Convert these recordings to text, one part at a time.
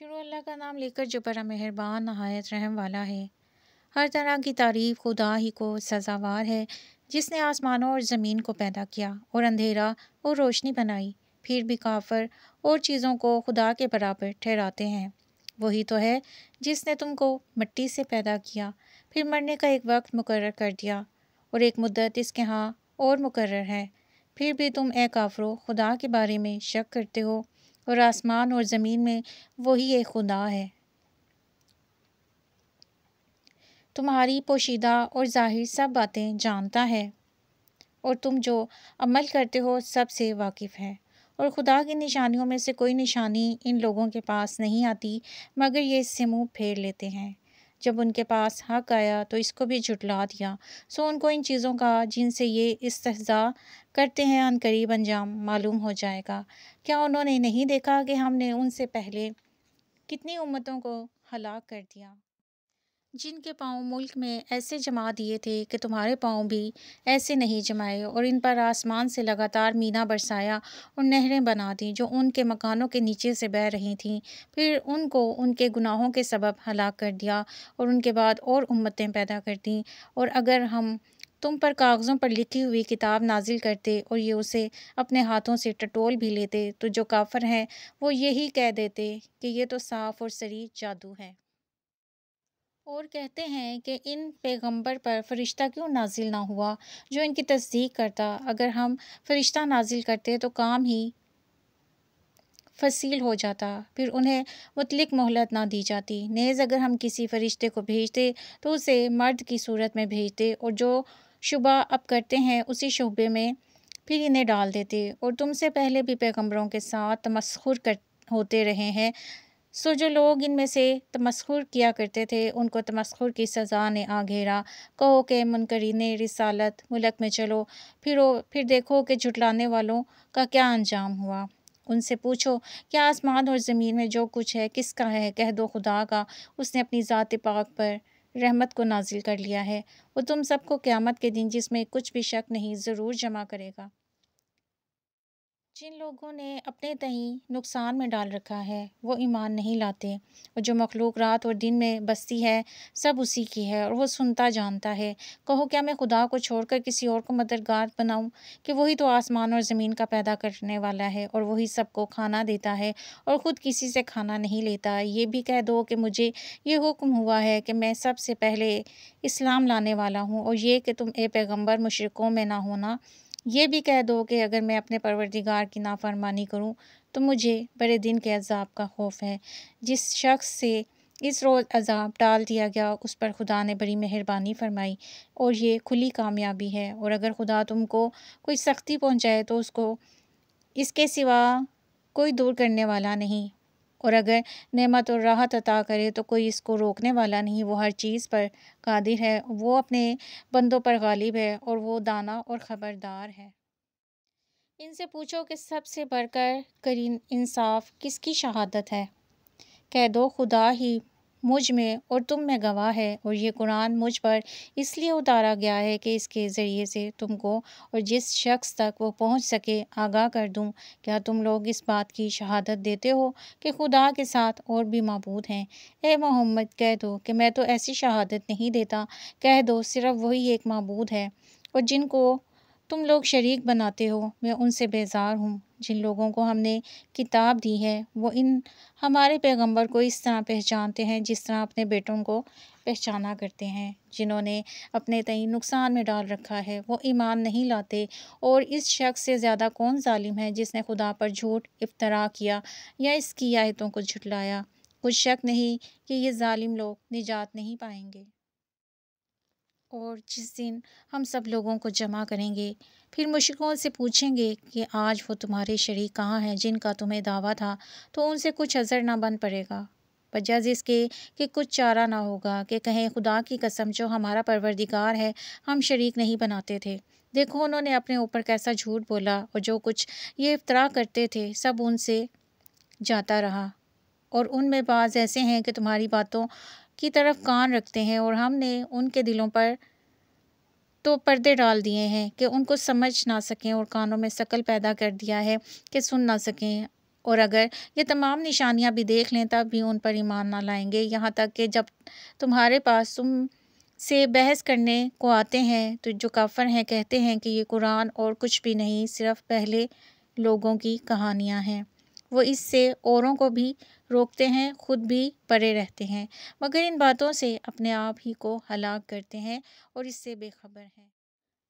شروع اللہ کا نام لے کر جو بڑا مہربان نہایت رحم والا ہے۔ ہر طرح کی تعریف خدا ہی کو سزاوار ہے، جس نے آسمانوں اور زمین کو پیدا کیا اور اندھیرا اور روشنی بنائی۔ پھر بھی کافر اور چیزوں کو خدا کے برابر ٹھہراتے ہیں۔ وہی تو ہے جس نے تم کو مٹی سے پیدا کیا، پھر مرنے کا ایک وقت مقرر کر دیا اور ایک مدت اس کے ہاں اور مقرر ہے۔ پھر بھی تم اے کافرو خدا کے بارے میں شک کرتے ہو، اور آسمان اور زمین میں وہی ایک خدا ہے۔ تمہاری پوشیدہ اور ظاہر سب باتیں جانتا ہے، اور تم جو عمل کرتے ہو سب سے واقف ہے۔ اور خدا کی نشانیوں میں سے کوئی نشانی ان لوگوں کے پاس نہیں آتی، مگر یہ اس سے منہ پھیر لیتے ہیں۔ جب ان کے پاس حق آیا تو اس کو بھی جھٹلا دیا، سو ان کو ان چیزوں کا جن سے یہ استہزاء کرتے ہیں عنقریب انجام معلوم ہو جائے گا۔ کیا انہوں نے نہیں دیکھا کہ ہم نے ان سے پہلے کتنی امتوں کو ہلاک کر دیا، جن کے پاؤں ملک میں ایسے جما دیے تھے کہ تمہارے پاؤں بھی ایسے نہیں جمائے، اور ان پر آسمان سے لگاتار مینا برسایا اور نہریں بنا دیں جو ان کے مکانوں کے نیچے سے بہہ رہی تھیں۔ پھر ان کو ان کے گناہوں کے سبب ہلاک کر دیا، اور ان کے بعد اور امتیں پیدا کر دیں۔ اور اگر ہم تم پر کاغذوں پر لکھی ہوئی کتاب نازل کرتے اور یہ اسے اپنے ہاتھوں سے ٹٹول بھی لیتے، تو جو کافر ہیں وہ یہی کہہ دیتے کہ یہ تو صاف اور صریح جادو ہے، اور کہتے ہیں کہ ان پیغمبر پر فرشتہ کیوں نازل نہ ہوا جو ان کی تصدیق کرتا۔ اگر ہم فرشتہ نازل کرتے تو کام ہی فصیل ہو جاتا، پھر انہیں مطلق مہلت نہ دی جاتی۔ نیز اگر ہم کسی فرشتے کو بھیجتے تو اسے مرد کی صورت میں بھیجتے، اور جو شبہ اب کرتے ہیں اسی شبے میں پھر انہیں ڈال دیتے۔ اور تم سے پہلے بھی پیغمبروں کے ساتھ تمسخر ہوتے رہے ہیں، سو جو لوگ ان میں سے تمسخر کیا کرتے تھے ان کو تمسخر کی سزا نے آ گھیرا۔ کہو کہ منکرین رسالت ملک میں چلو پھر دیکھو کہ جھٹلانے والوں کا کیا انجام ہوا۔ ان سے پوچھو کیا آسمان اور زمین میں جو کچھ ہے کس کا ہے؟ کہہ دو خدا کا، اس نے اپنی ذات پاک پر رحمت کو نازل کر لیا ہے۔ وہ تم سب کو قیامت کے دن جس میں کچھ بھی شک نہیں ضرور جمع کرے گا۔ جن لوگوں نے اپنے تئیں نقصان میں ڈال رکھا ہے وہ ایمان نہیں لاتے، اور جو مخلوق رات اور دن میں بستی ہے سب اسی کی ہے، اور وہ سنتا جانتا ہے۔ کہو کیا میں خدا کو چھوڑ کر کسی اور کو مددگار بناؤں کہ وہی تو آسمان اور زمین کا پیدا کرنے والا ہے، اور وہی سب کو کھانا دیتا ہے اور خود کسی سے کھانا نہیں لیتا۔ یہ بھی کہہ دو کہ مجھے یہ حکم ہوا ہے کہ میں سب سے پہلے اسلام لانے والا ہوں، اور یہ کہ تم اے پیغمبر مشرکوں میں نہ ہونا۔ یہ بھی کہہ دو کہ اگر میں اپنے پروردگار کی نافرمانی کروں تو مجھے بڑے دن کے عذاب کا خوف ہے۔ جس شخص سے اس روز عذاب ٹال دیا گیا اس پر خدا نے بڑی مہربانی فرمائی، اور یہ کھلی کامیابی ہے۔ اور اگر خدا تم کو کوئی سختی پہنچائے تو اس کے سوا کوئی دور کرنے والا نہیں، اور اگر نعمت اور راحت عطا کرے تو کوئی اس کو روکنے والا نہیں۔ وہ ہر چیز پر قادر ہے، وہ اپنے بندوں پر غالب ہے، اور وہ دانا اور خبردار ہے۔ ان سے پوچھو کہ سب سے بڑھ کر انصاف کس کی شہادت ہے؟ کہہ دو خدا ہی مجھ میں اور تم میں گواہ ہے، اور یہ قرآن مجھ پر اس لیے اتارا گیا ہے کہ اس کے ذریعے سے تم کو اور جس شخص تک وہ پہنچ سکے آگاہ کر دوں۔ کیا تم لوگ اس بات کی شہادت دیتے ہو کہ خدا کے ساتھ اور بھی معبود ہیں؟ اے محمد کہہ دو کہ میں تو ایسی شہادت نہیں دیتا۔ کہہ دو صرف وہی ایک معبود ہے، اور جن کو تم لوگ شریک بناتے ہو میں ان سے بیزار ہوں۔ جن لوگوں کو ہم نے کتاب دی ہے وہ ہمارے پیغمبر کو اس طرح پہچانتے ہیں جس طرح اپنے بیٹوں کو پہچانا کرتے ہیں۔ جنہوں نے اپنے تئیں نقصان میں ڈال رکھا ہے وہ ایمان نہیں لاتے، اور اس شخص سے زیادہ کون ظالم ہے جس نے خدا پر جھوٹ افترا کیا یا اس کی آیتوں کو جھٹلایا۔ کچھ شک نہیں کہ یہ ظالم لوگ نجات نہیں پائیں گے۔ اور جس دن ہم سب لوگوں کو جمع کریں گے پھر مشرکوں سے پوچھیں گے کہ آج وہ تمہارے شریک کہاں ہیں جن کا تمہیں دعویٰ تھا، تو ان سے کچھ عذر نہ بن پڑے گا بجز اس کے کہ کچھ چارہ نہ ہوگا کہ کہیں خدا کی قسم جو ہمارا پروردگار ہے ہم شریک نہیں بناتے تھے۔ دیکھو انہوں نے اپنے اوپر کیسا جھوٹ بولا، اور جو کچھ یہ افترا کرتے تھے سب ان سے جاتا رہا، اور ان میں بعض ایسے ہیں کہ تمہاری باتوں کی طرف کان رکھتے ہیں، اور ہم نے ان کے دلوں پر تو پردے ڈال دیے ہیں کہ ان کو سمجھ نہ سکیں، اور کانوں میں ثقل پیدا کر دیا ہے کہ سن نہ سکیں۔ اور اگر یہ تمام نشانیاں بھی دیکھ لیں تب بھی ان پر ایمان نہ لائیں گے، یہاں تک کہ جب تمہارے پاس تم سے بحث کرنے کو آتے ہیں تو جو کافر ہیں کہتے ہیں کہ یہ قرآن اور کچھ بھی نہیں، صرف پہلے لوگوں کی کہانیاں ہیں۔ وہ اس سے اوروں کو بھی روکتے ہیں، خود بھی پرے رہتے ہیں، مگر ان باتوں سے اپنے آپ ہی کو ہلاک کرتے ہیں اور اس سے بے خبر ہیں۔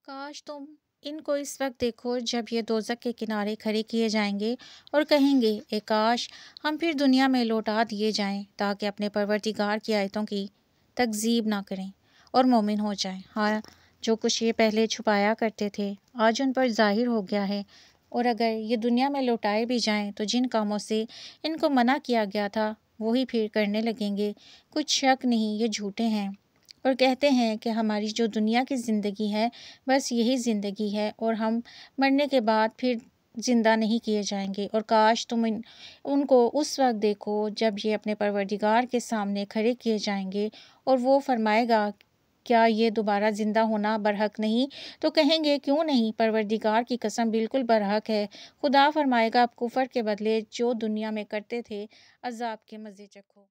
کاش تم ان کو اس وقت دیکھو جب یہ دوزخ کے کنارے کھڑے کیے جائیں گے اور کہیں گے اے کاش ہم پھر دنیا میں لوٹا دیے جائیں تاکہ اپنے پروردگار کی آیتوں کی تکذیب نہ کریں اور مومن ہو جائیں۔ ہاں، جو کچھ یہ پہلے چھپایا کرتے تھے آج ان پر ظاہر ہو گیا ہے، اور اگر یہ دنیا میں لوٹائے بھی جائیں تو جن کاموں سے ان کو منع کیا گیا تھا وہی پھر کرنے لگیں گے۔ کچھ شک نہیں یہ جھوٹے ہیں اور کہتے ہیں کہ ہماری جو دنیا کی زندگی ہے بس یہی زندگی ہے اور ہم مرنے کے بعد پھر زندہ نہیں کیے جائیں گے، اور کاش تم ان کو اس وقت دیکھو جب یہ اپنے پروردگار کے سامنے کھڑے کیے جائیں گے اور وہ فرمائے گا کیا یہ دوبارہ زندہ ہونا برحق نہیں؟ تو کہیں گے کیوں نہیں، پروردگار کی قسم بالکل برحق ہے۔ خدا فرمائے گا اب کفر کے بدلے جو دنیا میں کرتے تھے عذاب کے مزے چکھو۔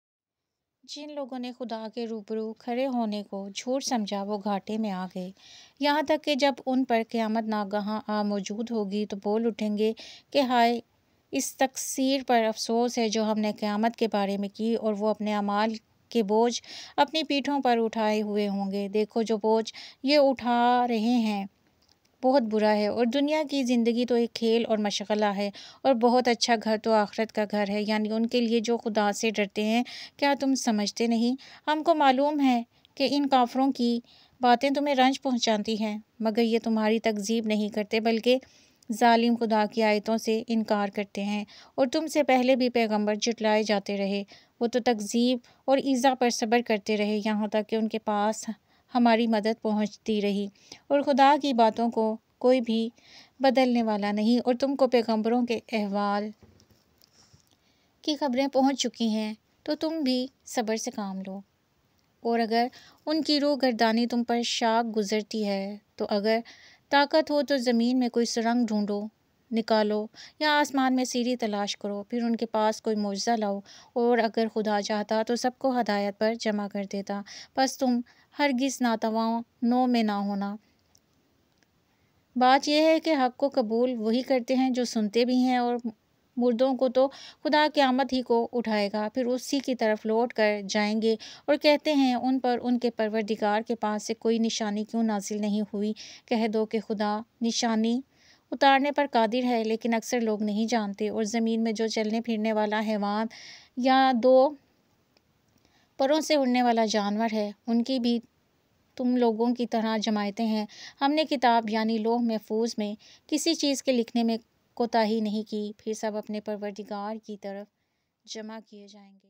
جن لوگوں نے خدا کے روبرو کھڑے ہونے کو جھوٹ سمجھا وہ گھاٹے میں آ گئے، یہاں تک کہ جب ان پر قیامت ناگہاں آ موجود ہوگی تو بول اٹھیں گے کہ ہائے، اس تقصیر پر افسوس ہے جو ہم نے قیامت کے بارے میں کی، اور وہ اپنے اعمال کے بوجھ اپنی پیٹھوں پر اٹھائے ہوئے ہوں گے۔ دیکھو جو بوجھ یہ اٹھا رہے ہیں بہت برا ہے، اور دنیا کی زندگی تو ایک کھیل اور مشغلہ ہے، اور بہت اچھا گھر تو آخرت کا گھر ہے، یعنی ان کے لیے جو خدا سے ڈرتے ہیں۔ کیا تم سمجھتے نہیں؟ ہم کو معلوم ہے کہ ان کافروں کی باتیں تمہیں رنج پہنچاتی ہیں، مگر یہ تمہاری تکذیب نہیں کرتے بلکہ ظالم خدا کی آیتوں سے انکار کرتے ہیں، اور تم سے پہلے بھی پیغمبر جھٹلائے جاتے رہے، وہ تو تکذیب اور ایذا پر صبر کرتے رہے یہاں تک کہ ان کے پاس ہماری مدد پہنچتی رہی، اور خدا کی باتوں کو کوئی بھی بدلنے والا نہیں، اور تم کو پیغمبروں کے احوال کی خبریں پہنچ چکی ہیں تو تم بھی صبر سے کام لو، اور اگر ان کی روح گردانی تم پر شاق گزرتی ہے تو اگر طاقت ہو تو زمین میں کوئی سرنگ ڈھونڈو، نکالو، یا آسمان میں سیڑھی تلاش کرو، پھر ان کے پاس کوئی معجزہ لاؤ، اور اگر خدا چاہتا تو سب کو ہدایت پر جمع کر دیتا، بس تم ہرگز ناتواں نو میں نہ ہونا۔ بات یہ ہے کہ حق کو قبول وہی کرتے ہیں جو سنتے بھی ہیں، اور مردوں کو تو خدا قیامت ہی کو اٹھائے گا، پھر اسی کی طرف لوٹ کر جائیں گے، اور کہتے ہیں ان پر ان کے پروردگار کے پاس سے کوئی نشانی کیوں نازل نہیں ہوئی؟ کہہ دو کہ خدا نشانی اتارنے پر قادر ہے، لیکن اکثر لوگ نہیں جانتے، اور زمین میں جو چلنے پھرنے والا حیوان یا دو پروں سے اڑنے والا جانور ہے ان کی بھی تم لوگوں کی طرح جماعتیں ہیں۔ ہم نے کتاب یعنی لوح محفوظ میں کسی چیز کے لکھنے میں کوتاہی نہیں کی، پھر سب اپنے پروردگار کی طرف جمع کیے جائیں گے۔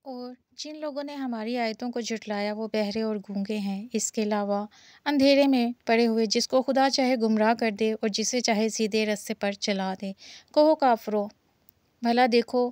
اور جن لوگوں نے ہماری آیتوں کو جھٹلایا وہ بہرے اور گونگے ہیں، اس کے علاوہ اندھیرے میں پڑے ہوئے، جس کو خدا چاہے گمراہ کر دے اور جسے چاہے سیدھے رستے پر چلا دے۔ کہو کافرو، بھلا دیکھو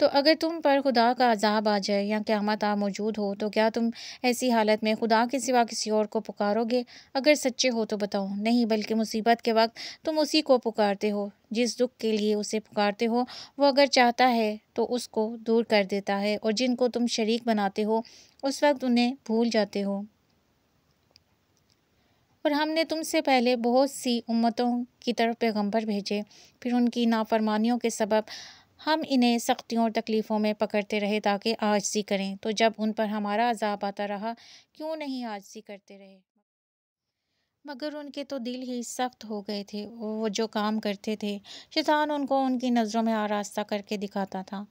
تو اگر تم پر خدا کا عذاب آ جائے یا قیامت آ موجود ہو تو کیا تم ایسی حالت میں خدا کے سوا کسی اور کو پکارو گے؟ اگر سچے ہو تو بتاؤ۔ نہیں، بلکہ مصیبت کے وقت تم اسی کو پکارتے ہو جس دکھ کے لیے اسے پکارتے ہو، وہ اگر چاہتا ہے تو اس کو دور کر دیتا ہے، اور جن کو تم شریک بناتے ہو اس وقت انہیں بھول جاتے ہو۔ اور ہم نے تم سے پہلے بہت سی امتوں کی طرف پیغمبر بھیجے، پھر ان کی نافرمانیوں کے سبب ہم انہیں سختیوں اور تکلیفوں میں پکڑتے رہے تاکہ عاجزی کریں، تو جب ان پر ہمارا عذاب آتا رہا کیوں نہیں عاجزی کرتے رہے؟ مگر ان کے تو دل ہی سخت ہو گئے تھے، اور وہ جو کام کرتے تھے شیطان ان کو ان کی نظروں میں آراستہ کر کے دکھاتا تھا۔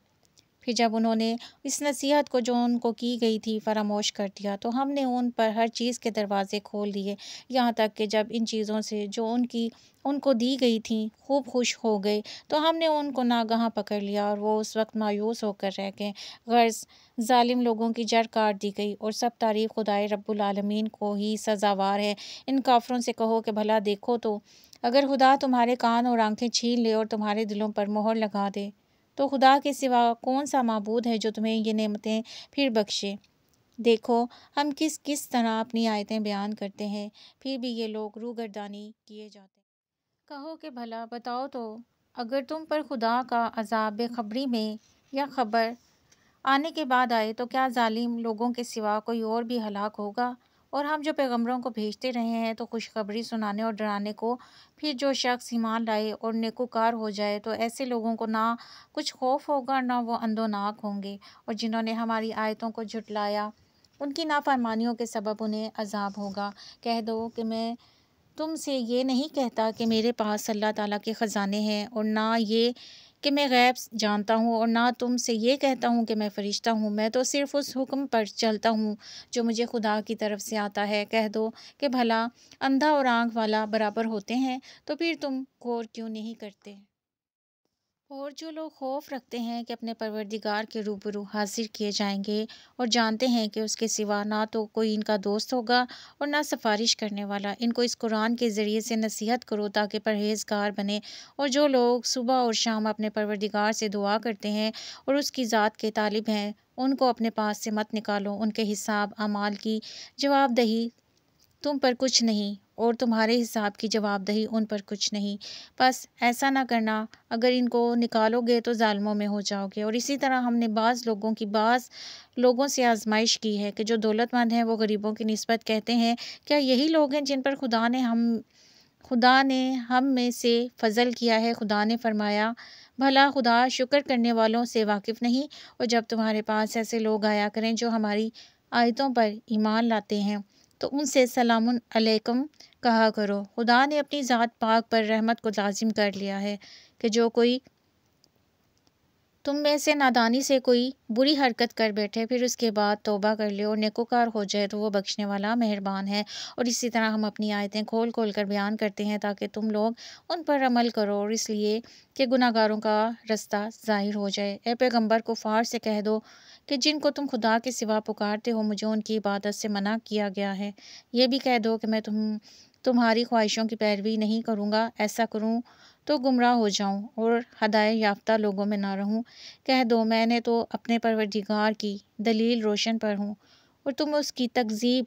پھر جب انہوں نے اس نصیحت کو جو ان کو کی گئی تھی فراموش کر دیا تو ہم نے ان پر ہر چیز کے دروازے کھول دیے، یہاں تک کہ جب ان چیزوں سے جو ان کو دی گئی تھیں خوب خوش ہو گئے تو ہم نے ان کو ناگہاں پکڑ لیا، اور وہ اس وقت مایوس ہو کر رہ گئے۔ غرض ظالم لوگوں کی جڑ کاٹ دی گئی، اور سب تعریف خدائے رب العالمین کو ہی سزاوار ہے۔ ان کافروں سے کہو کہ بھلا دیکھو تو اگر خدا تمہارے کان اور آنکھیں چھین لے اور تمہارے دلوں پر مہر لگا دے تو خدا کے سوا کون سا معبود ہے جو تمہیں یہ نعمتیں پھر بخشے؟ دیکھو ہم کس طرح اپنی آیتیں بیان کرتے ہیں، پھر بھی یہ لوگ روگردانی کیے جاتے ہیں۔ کہو کہ بھلا بتاؤ تو اگر تم پر خدا کا عذاب بے خبری میں یا خبر آنے کے بعد آئے تو کیا ظالم لوگوں کے سوا کوئی اور بھی ہلاک ہوگا؟ اور ہم جو پیغمبروں کو بھیجتے رہے ہیں تو خوشخبری سنانے اور ڈرانے کو، پھر جو شخص ایمان لائے اور نیکوکار ہو جائے تو ایسے لوگوں کو نہ کچھ خوف ہوگا نہ وہ اندوناک ہوں گے، اور جنہوں نے ہماری آیتوں کو جھٹلایا ان کی نافرمانیوں کے سبب انہیں عذاب ہوگا۔ کہہ دو کہ میں تم سے یہ نہیں کہتا کہ میرے پاس اللہ تعالیٰ کے خزانے ہیں، اور نہ یہ کہ میں غیب جانتا ہوں، اور نہ تم سے یہ کہتا ہوں کہ میں فرشتہ ہوں، میں تو صرف اس حکم پر چلتا ہوں جو مجھے خدا کی طرف سے آتا ہے۔ کہہ دو کہ بھلا اندھا اور آنکھ والا برابر ہوتے ہیں؟ تو پھر تم غور کیوں نہیں کرتے؟ اور جو لوگ خوف رکھتے ہیں کہ اپنے پروردگار کے روبرو حاضر کیے جائیں گے اور جانتے ہیں کہ اس کے سوا نہ تو کوئی ان کا دوست ہوگا اور نہ سفارش کرنے والا، ان کو اس قرآن کے ذریعے سے نصیحت کرو تاکہ پرہیزگار بنے۔ اور جو لوگ صبح اور شام اپنے پروردگار سے دعا کرتے ہیں اور اس کی ذات کے طالب ہیں، ان کو اپنے پاس سے مت نکالو۔ ان کے حساب اعمال کی جواب دہی تم پر کچھ نہیں، اور تمہارے حساب کی جواب دہی ان پر کچھ نہیں۔ بس ایسا نہ کرنا، اگر ان کو نکالو گے تو ظالموں میں ہو جاؤ گے۔ اور اسی طرح ہم نے بعض لوگوں سے آزمائش کی ہے کہ جو دولت مند ہیں وہ غریبوں کی نسبت کہتے ہیں کیا یہی لوگ ہیں جن پر خدا نے ہم میں سے فضل کیا ہے؟ خدا نے فرمایا، بھلا خدا شکر کرنے والوں سے واقف نہیں؟ اور جب تمہارے پاس ایسے لوگ آیا کریں جو ہماری آیتوں پر ایمان لاتے ہیں تو ان سے سلام علیکم کہا کرو۔ خدا نے اپنی ذات پاک پر رحمت کو لازم کر لیا ہے کہ جو کوئی تم میں سے نادانی سے کوئی بری حرکت کر بیٹھے پھر اس کے بعد توبہ کر لے اور نیکوکار ہو جائے تو وہ بخشنے والا مہربان ہے۔ اور اسی طرح ہم اپنی آیتیں کھول کھول کر بیان کرتے ہیں تاکہ تم لوگ ان پر عمل کرو، اور اس لیے کہ گناہ گاروں کا رستہ ظاہر ہو جائے۔ اے پیغمبر، کفار سے کہہ دو کہ جن کو تم خدا کے سوا پکارتے ہو مجھے ان کی عبادت سے منع کیا گیا ہے۔ یہ بھی کہہ دو کہ میں تمہاری خواہشوں کی پیروی نہیں کروں گا، ایسا کروں تو گمراہ ہو جاؤں اور ہدایت یافتہ لوگوں میں نہ رہوں۔ کہہ دو میں نے تو اپنے پروردگار کی دلیل روشن پر ہوں اور تم اس کی تکذیب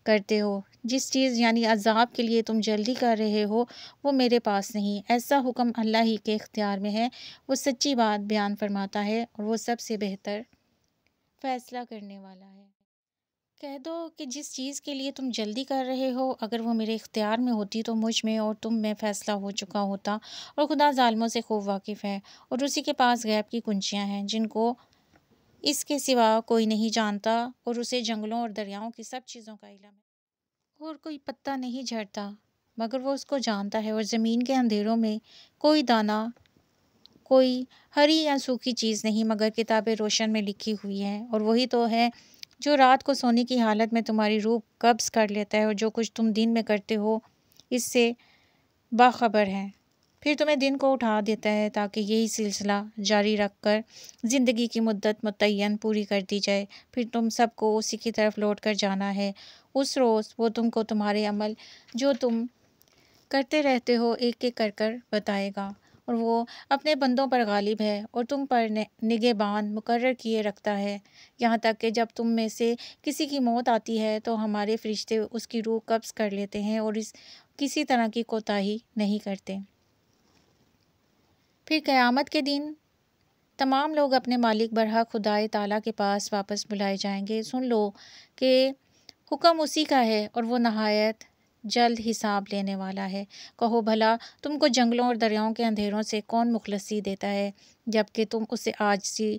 کرتے ہو۔ جس چیز یعنی عذاب کے لیے تم جلدی کر رہے ہو وہ میرے پاس نہیں، ایسا حکم اللہ ہی کے اختیار میں ہے۔ وہ سچی بات بیان فرماتا ہے اور وہ سب سے بہتر فیصلہ کرنے والا ہے۔ کہہ دو کہ جس چیز کے لیے تم جلدی کر رہے ہو اگر وہ میرے اختیار میں ہوتی تو مجھ میں اور تم میں فیصلہ ہو چکا ہوتا، اور خدا ظالموں سے خوب واقف ہے، اور اسی کے پاس غیب کی کنجیاں ہیں جن کو اس کے سوا کوئی نہیں جانتا، اور اسے جنگلوں اور دریاؤں کی سب چیزوں کا علم ہے، اور کوئی پتا نہیں جھڑتا مگر وہ اس کو جانتا ہے، اور زمین کے اندھیروں میں کوئی دانہ، کوئی ہری یا سوکھی چیز نہیں مگر کتاب روشن میں لکھی ہوئی ہے۔ اور وہی تو ہے جو رات کو سونے کی حالت میں تمہاری روح قبض کر لیتا ہے اور جو کچھ تم دن میں کرتے ہو اس سے باخبر ہے، پھر تمہیں دن کو اٹھا دیتا ہے تاکہ یہی سلسلہ جاری رکھ کر زندگی کی مدت متعین پوری کر دی جائے، پھر تم سب کو اسی کی طرف لوٹ کر جانا ہے۔ اس روز وہ تم کو تمہارے عمل جو تم کرتے رہتے ہو ایک ایک کر کر بتائے گا، اور وہ اپنے بندوں پر غالب ہے اور تم پر نگہبان مقرر کیے رکھتا ہے، یہاں تک کہ جب تم میں سے کسی کی موت آتی ہے تو ہمارے فرشتے اس کی روح قبض کر لیتے ہیں اور کسی طرح کی کوتاہی نہیں کرتے۔ پھر قیامت کے دن تمام لوگ اپنے مالک برحق خدائے تعالیٰ کے پاس واپس بلائے جائیں گے۔ سن لو کہ حکم اسی کا ہے اور وہ نہایت جلد حساب لینے والا ہے۔ کہو بھلا تم کو جنگلوں اور دریاؤں کے اندھیروں سے کون مخلصی دیتا ہے جبکہ تم اسے عاجزی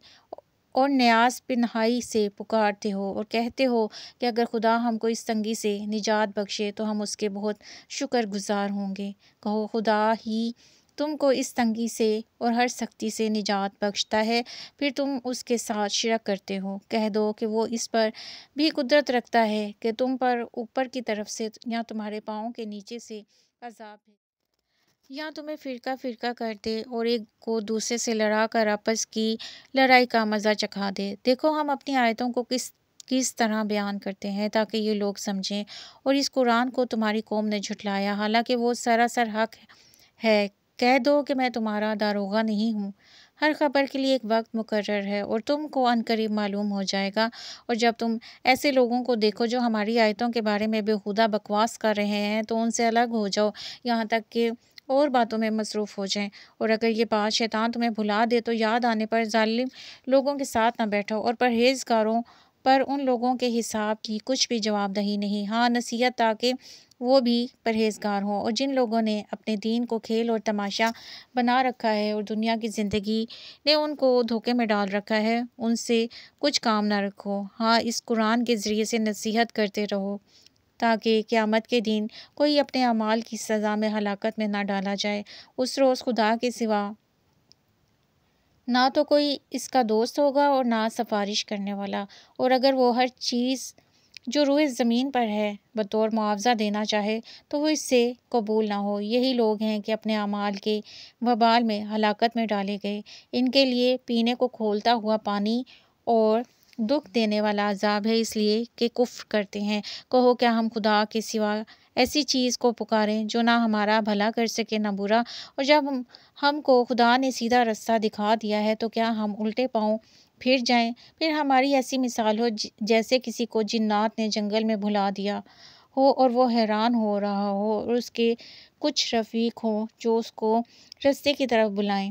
اور نیاز پنہائی سے پکارتے ہو اور کہتے ہو کہ اگر خدا ہم کو اس تنگی سے نجات بخشے تو ہم اس کے بہت شکر گزار ہوں گے۔ کہو خدا ہی تم کو اس تنگی سے اور ہر سختی سے نجات بخشتا ہے، پھر تم اس کے ساتھ شرک کرتے ہو۔ کہہ دو کہ وہ اس پر بھی قدرت رکھتا ہے کہ تم پر اوپر کی طرف سے یا تمہارے پاؤں کے نیچے سے عذاب ہے، یا تمہیں فرقہ فرقہ کر دے اور ایک کو دوسرے سے لڑا کر آپس کی لڑائی کا مزہ چکھا دے۔ دیکھو ہم اپنی آیتوں کو کس طرح بیان کرتے ہیں تاکہ یہ لوگ سمجھیں، اور اس قرآن کو تمہاری قوم نے جھٹلایا حالانکہ وہ سراسر حق ہے۔ کہہ دو کہ میں تمہارا داروغہ نہیں ہوں، ہر خبر کے لیے ایک وقت مقرر ہے اور تم کو عنقریب معلوم ہو جائے گا۔ اور جب تم ایسے لوگوں کو دیکھو جو ہماری آیتوں کے بارے میں بےہودہ بکواس کر رہے ہیں تو ان سے الگ ہو جاؤ، یہاں تک کہ اور باتوں میں مصروف ہو جائیں، اور اگر یہ بات شیطان تمہیں بھلا دے تو یاد آنے پر ظالم لوگوں کے ساتھ نہ بیٹھو، اور پرہیزگاروں پر ان لوگوں کے حساب کی کچھ بھی جواب دہی نہیں، ہاں نصیحت تاکہ وہ بھی پرہیزگار ہوں۔ اور جن لوگوں نے اپنے دین کو کھیل اور تماشا بنا رکھا ہے اور دنیا کی زندگی نے ان کو دھوکے میں ڈال رکھا ہے، ان سے کچھ کام نہ رکھو، ہاں اس قرآن کے ذریعے سے نصیحت کرتے رہو تاکہ قیامت کے دن کوئی اپنے اعمال کی سزا میں ہلاکت میں نہ ڈالا جائے۔ اس روز خدا کے سوا نہ تو کوئی اس کا دوست ہوگا اور نہ سفارش کرنے والا، اور اگر وہ ہر چیز جو روئے زمین پر ہے بطور معاوضہ دینا چاہے تو وہ اس سے قبول نہ ہو۔ یہی لوگ ہیں کہ اپنے اعمال کے وبال میں ہلاکت میں ڈالے گئے، ان کے لیے پینے کو کھولتا ہوا پانی اور دکھ دینے والا عذاب ہے، اس لیے کہ کفر کرتے ہیں۔ کہو کیا ہم خدا کے سوا ایسی چیز کو پکاریں جو نہ ہمارا بھلا کر سکے نہ برا؟ اور جب ہم کو خدا نے سیدھا رستہ دکھا دیا ہے تو کیا ہم الٹے پاؤں پھر جائیں؟ پھر ہماری ایسی مثال ہو جیسے کسی کو جنات نے جنگل میں بھلا دیا ہو اور وہ حیران ہو رہا ہو اور اس کے کچھ رفیق ہوں جو اس کو رستے کی طرف بلائیں